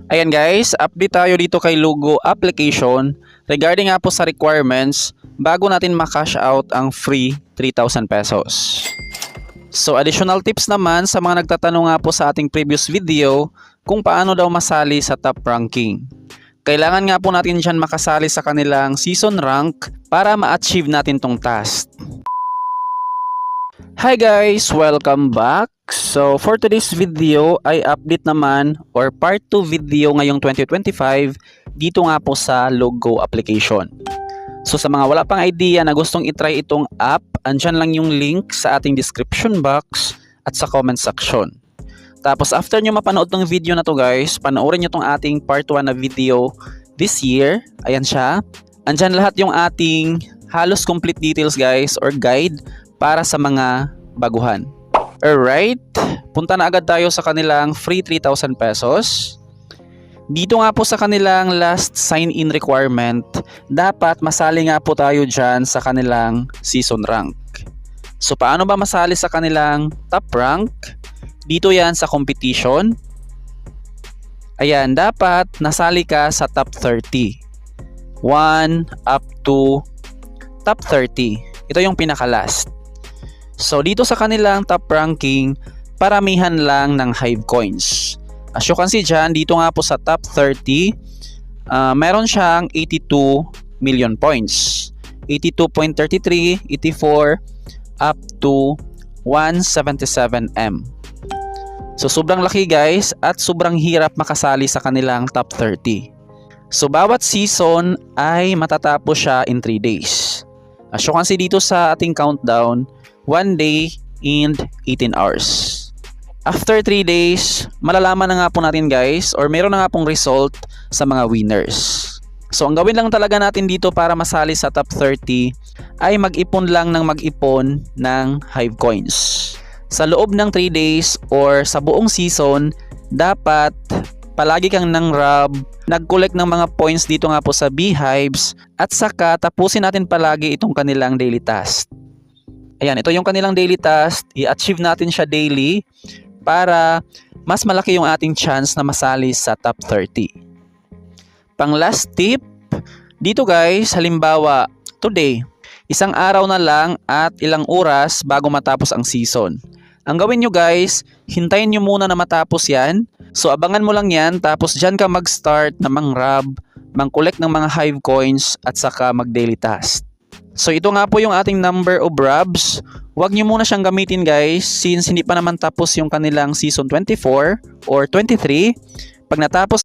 Ayan guys, update tayo dito kay Lugo application regarding nga po sa requirements bago natin ma-cash out ang free 3,000 pesos. So additional tips naman sa mga nagtatanong nga po sa ating previous video kung paano daw masali sa top ranking. Kailangan nga po natin dyan makasali sa kanilang season rank para ma-achieve natin tong task. Hi guys! Welcome back! So for today's video ay update naman or part 2 video ngayong 2025 dito nga po sa Lugo application. So sa mga wala pang idea na gustong itry itong app, andyan lang yung link sa ating description box at sa comment section. Tapos after nyo mapanood ng video na to guys, panoorin nyo tong ating part 1 na video this year. Ayan siya. Andyan lahat yung ating halos complete details guys or guide para sa mga baguhan. Alright, punta na agad tayo sa kanilang free 3,000 pesos. Dito nga po sa kanilang last sign-in requirement, dapat masali nga po tayo dyan sa kanilang season rank. So paano ba masali sa kanilang top rank? Dito yan sa competition. Ayan, dapat nasali ka sa top 30. 1 up to top 30. Ito yung pinaka-last. So dito sa kanilang top ranking, paramihan lang ng Hive coins. As you can see dyan, dito nga po sa top 30, meron siyang 82 million points. 82.33, 84, up to 177M. So sobrang laki guys at sobrang hirap makasali sa kanilang top 30. So bawat season ay matatapos siya in 3 days. As you can see dito sa ating countdown, 1 day and 18 hours. After 3 days, malalaman na nga po natin guys or meron na nga pong result sa mga winners. So ang gawin lang talaga natin dito para masali sa top 30 ay mag-ipon lang ng mag-ipon ng Hive coins. Sa loob ng 3 days or sa buong season, dapat palagi kang nag-rob, nag-collect ng mga points dito nga po sa Beehives at saka tapusin natin palagi itong kanilang daily task. Ayan, ito yung kanilang daily task. I-achieve natin siya daily para mas malaki yung ating chance na masali sa top 30. Pang last tip, dito guys, halimbawa, today, isang araw na lang at ilang oras bago matapos ang season. Ang gawin nyo guys, hintayin nyo muna na matapos yan. So abangan mo lang yan, tapos dyan ka mag-start na mang-rob, mang-collect ng mga Hive coins at saka mag-daily task. So ito nga po yung ating number of robs. Huwag nyo muna siyang gamitin guys since hindi pa naman tapos yung kanilang season 24 or 23. Pag natapos